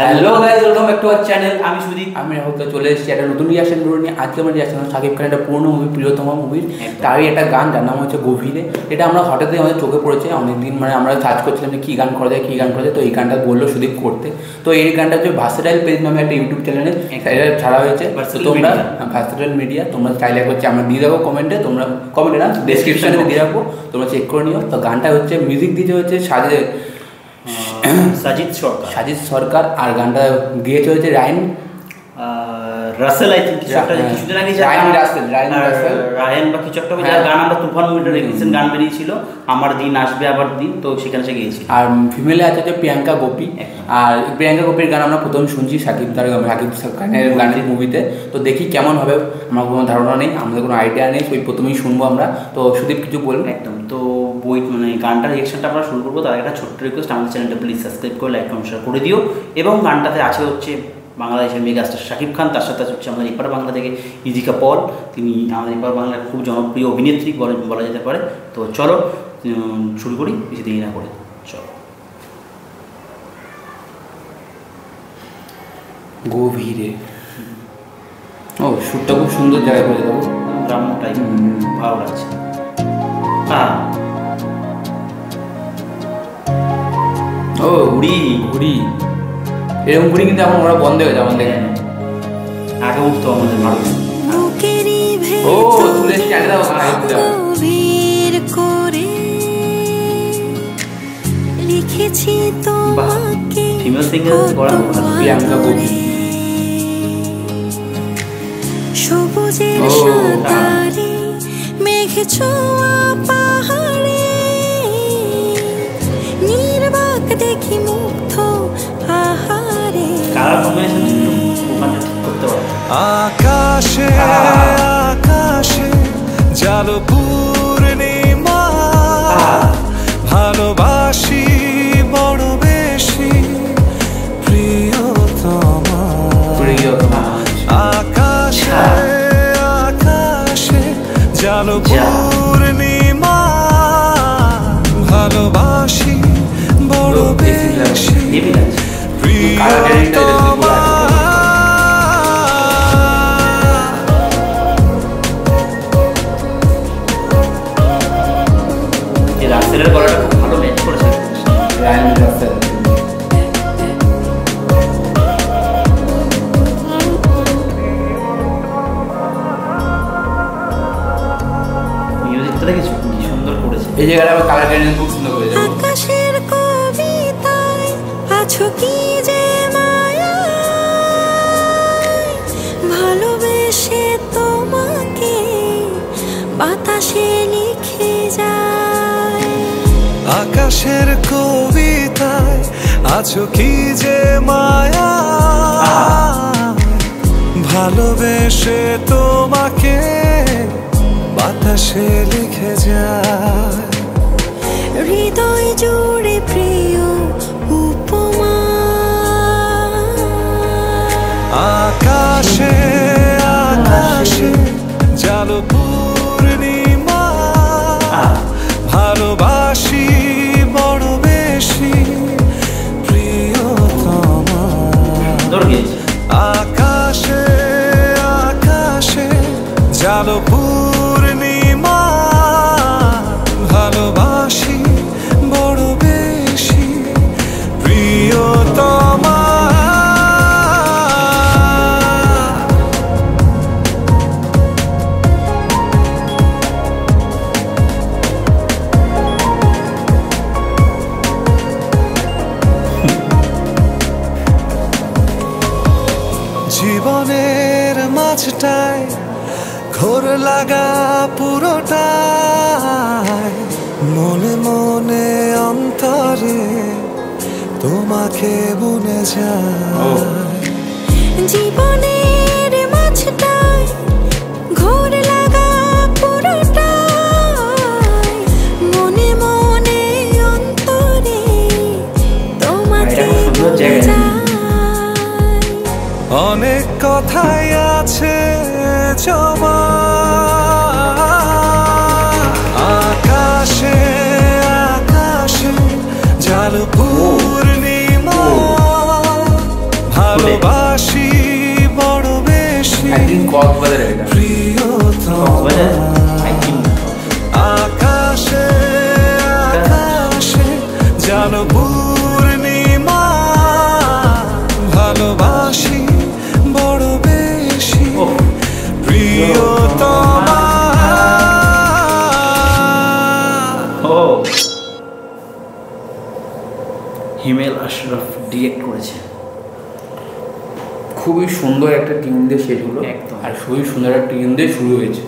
Hello guys, welcome back to our channel. আমি সুদীপ, আমি হয়তো চলে এসেছি একটা নতুন রিয়াকশন ভিডিও নিয়ে। আজকে আমরা রিয়াকশন শাকিব খানের একটা পুরনো মুভি, প্রিয়তম মুভির তারই একটা গান, যার নাম হচ্ছে গভীরে। এটা আমরা হঠাৎই আমাদের চোখে পড়েছে অনেকদিন, মানে আমরা সার্চ করছিলাম যে কী গান করা যায়, কী গান করা যায়। তো এই গানটা বললো সুদীপ করতে। তো এই গানটা হচ্ছে ভার্সেটাইল পেজ নামে একটা ইউটিউব চ্যানেলে এটা ছাড়া হয়েছে। তোমরা ভার্সেটাইল মিডিয়া, তোমরা চাইলে করছে আমরা দিয়ে দেবো কমেন্টে, তোমরা কমেন্টে না ডেসক্রিপশনে দিয়ে রাখবো, তোমরা চেক করে নিও। তো গানটা হচ্ছে মিউজিক দিতে হচ্ছে সাজিদ সরকার, আর গানটা গেয়েছে হচ্ছে রায়ন রাসেল। আই থিঙ্ক কিছুদিন আগে রায়ন বা কিছু একটা গান আমরা তুফান মুভিটা রিসেন্ট গান বেরিয়েছিল, আমার দিন আসবে আবার দিন, তো সেখানে সে গিয়েছি। আর ফিমেলে আছে যে প্রিয়াঙ্কা গোপী, আর প্রিয়াঙ্কা গোপীর গান আমরা প্রথম শুনছি সাকিব খানের গানের মুভিতে। তো দেখি কেমন হবে, আমার কোনো ধারণা নেই, আমাদের কোনো আইডিয়া নেই, ওই প্রথমেই শুনবো আমরা। তো সুদীপ কিছু বলুন। একদম, তো বই মানে গানটার রিয়েকশনটা আমরা শুরু করবো, তার একটা ছোট্ট রিকোয়েস্ট, আমাদের চ্যানেলটা প্লিজ সাবস্ক্রাইব করে লাইক কমেন্ট শেয়ার করে দিও। এবং গানটাতে আছে হচ্ছে বাংলাদেশের মেগাস্টার শাকিব খান, তার সাথে হচ্ছে আমাদের এপার বাংলা থেকে ইজিকা পল, তিনি আমাদের এপার বাংলার খুব জনপ্রিয় অভিনেত্রী বলা যেতে পারে। তো চলো শুরু করি, বেশি দেরি না করে। চলো। গভীরে, ও শুটটা খুব সুন্দর জায়গায় করে দেবো, গ্রাম্য টাইপ, ভালো লাগছে। ও ঘুড়ি ঘুড়ি, এরকম ঘুড়ি কিন্তু এখন ওরা বন্ধ হয়ে যায় আমাদের এখানে। আগে উঠতো আমাদের ভালো। ও তুলে স্ট্যান্ডে দাও, লিখেছি তোমাকে ফিমেল সিঙ্গার বড় প্রিয়াঙ্কা গোপী। সবুজের সাঁতারে মেঘে ছোঁয়া পাহাড়ে, নির্বাক দেখি মুগ্ধ আহারে। আকাশে আকাশে জালো পূর্ণিমা, ভালোবাসি বড় বেশি প্রিয়তমা। আকাশে আকাশে জালো পূর্ণিমা, ভালোবাসি বড় বেশি প্রিয়তমা। রাসেলের গলাটা খুব ভালো ম্যাচ করেছে, রায়ন রাসেল। মিউজিকটা দেখেছো কি সুন্দর করেছে, এই জায়গাটা আবার কালার গ্রেডিং খুব সুন্দর করে দেবো। আকাশের কবিতায় আছো কি যে মায়া, ভালোবেসে তোমাকে বাতাসে লিখে যায়। আকাশের কবিতায় আছো কি যে মায়া, ভালোবেসে তোমাকে বাতাসে লিখে যায়। হৃদয় জুড়ে প্রিয় উপমা, আকাশে আকাশে জালো পূর্ণিমা, ভালোবাসি বড় বেশি প্রিয়তমা। আকাশে আকাশে জালো পূর্ণিমা, ভালোবাসি বড় বেশি প্রিয়তমা। জীবনের মাঝটায় ঘোর লাগা পুরোটায়, মনে মনে অন্তরে তোমাকে মনে যায়। জীবনের মাঝটায় ঘোর লাগা পুরোটায়, মনে মনে অন্তরে তোমাকে মনে যায়। অনেক কথাই আছে জমা, আকাশে আকাশে জালো পূর্ণিমা, ভালোবাসি বড় বেশি একদিন কক্সবাজারে এটা প্রিয়তমা আকাশে আকাশে জানো পূর্ণিমা ভালোবাসি বড় বেশি প্রিয়তমা ও হিমেল আশরাফ ডিরেক্ট করেছে। খুবই সুন্দর একটা টিম দিয়ে শেষ হলো একদম। আর খুবই সুন্দর একটা টিম দিয়ে শুরু হয়েছে।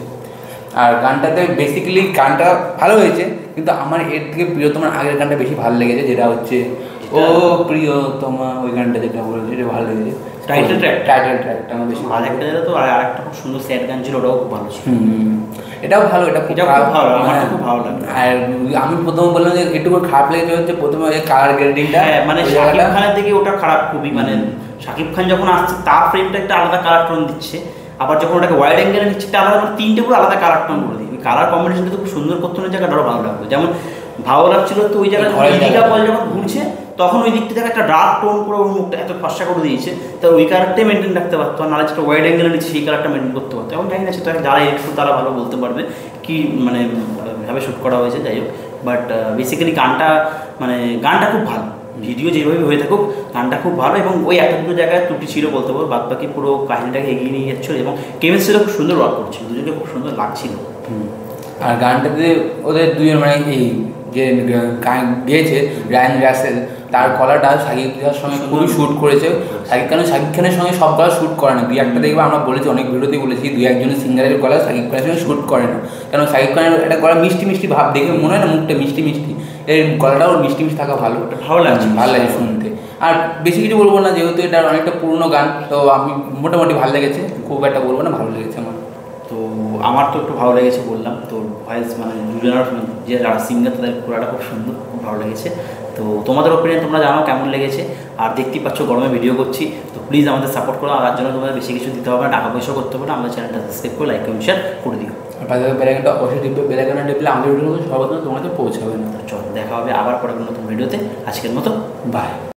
আর গানটাতে বেসিক্যালি গানটা ভালো হয়েছে, কিন্তু আমার এর থেকে প্রিয়তমার আগের গানটা বেশি ভালো লেগেছে, যেটা হচ্ছে ও প্রিয়তমা, ওই গানটা যেটা বলেছে এটা ভালো লেগেছে। টাইটেল ট্র্যাকটা আমার বেশি আর একটা যেটা তো আর একটা খুব সুন্দর স্যাড গান ছিল, ওটাও খুব ভালো ছিল। এটাও ভালো, এটা এটাও খুব ভালো, আমার তো খুব ভালো লাগে। আর আমি প্রথমে বললাম যে একটু করে খারাপ লেগেছে হচ্ছে প্রথমে ওই কালার গ্রেডিংটা, হ্যাঁ মানে শাকিব খানের দিকে ওটা খারাপ খুবই, মানে শাকিব খান যখন আসছে তার ফ্রেমটা একটা আলাদা কালার টোন দিচ্ছে, আবার যখন ওটাকে ওয়াইড অ্যাঙ্গেলে নিচ্ছে একটা আলাদা, মানে তিনটে পুরো আলাদা কালার টোন করে দিই। কালার কম্বিনেশনটা তো খুব সুন্দর করতে হলে জায়গাটা আরও ভালো লাগতো। যেমন ভালো লাগছিল তো ওই জায়গায় ইদিকা পল যখন ঘুরছে তখন ওই দিকটা থেকে একটা ডার্ক টোন করে ওর মুখটা এত ফর্সা করে দিয়েছে, তো ওই কালারটাই মেনটেন রাখতে পারতো, আর নাহলে যেটা ওয়াইড অ্যাঙ্গেলে নিচ্ছে সেই কালারটা মেনটেন করতে পারতো। এখন জানি না সেটা যারা একটু তারা ভালো বলতে পারবে কি মানে ভাবে শ্যুট করা হয়েছে, যাই হোক। বাট বেসিক্যালি গানটা মানে গানটা খুব ভালো, ভিডিও যেভাবে হয়ে থাকুক গানটা খুব ভালো, এবং ওই একটা দুটো জায়গায় ত্রুটি ছিল বলতে পারবো, বাদ বাকি পুরো কাহিনীটাকে এগিয়ে নিয়ে যাচ্ছিল, এবং কেমিস্ট্রিটা খুব সুন্দর ওয়ার্ক করছিল, দুজনকে খুব সুন্দর লাগছিল। আর গানটাতে ওদের দুজন মানে এই যে গেয়েছে রায়ান রাসেল, তার গলাটা শাকিব খানের সঙ্গে খুবই শ্যুট করেছে। শাকিব খানের সঙ্গে সব গলা শ্যুট করে না, দুই একটা দেখবে আমরা বলেছি, অনেক ভিডিওতে বলেছি, দুই একজনের সিঙ্গারের গলা শাকিব খানের সঙ্গে শ্যুট করে না, কারণ শাকিব খানের একটা গলা মিষ্টি মিষ্টি ভাব দেখে মনে হয় না মুখটা মিষ্টি মিষ্টি, এর গলাটাও মিষ্টি মিষ্টি থাকা ভালো, ভালো লাগছে, ভালো লাগে শুনতে। আর বেশি কিছু বলবো না, যেহেতু এটা অনেকটা পুরনো গান, তো আমি মোটামুটি ভালো লেগেছে, খুব একটা বলবো না, ভালো লেগেছে আমার। তো আমার তো একটু ভালো লেগেছে বললাম, তো ভয়েস মানে দুজনের যে যারা সিঙ্গার তাদের পুরাটা খুব সুন্দর, খুব ভালো লেগেছে। তো তোমাদের ওপিনিয়ন তোমরা জানাও কেমন লেগেছে। আর দেখতেই পাচ্ছ গরমে ভিডিও করছি, তো প্লিজ আমাদের সাপোর্ট করো, আর তার জন্য তোমাদের বেশি কিছু দিতে হবে না, টাকা পয়সা করতে হবে না, আমাদের চ্যানেলটা সাবস্ক্রাইব করে লাইক কমেন্ট শেয়ার করে দিও। আর পাশে বেলাইকনটা অবশ্যই টিপবে, বেলাইকনটা টিপলে আমাদের ভিডিও সর্বপ্রথম তোমাদের পৌঁছাবে না। চলো দেখা হবে আবার পরে নতুন ভিডিওতে, আজকের মতো বাই।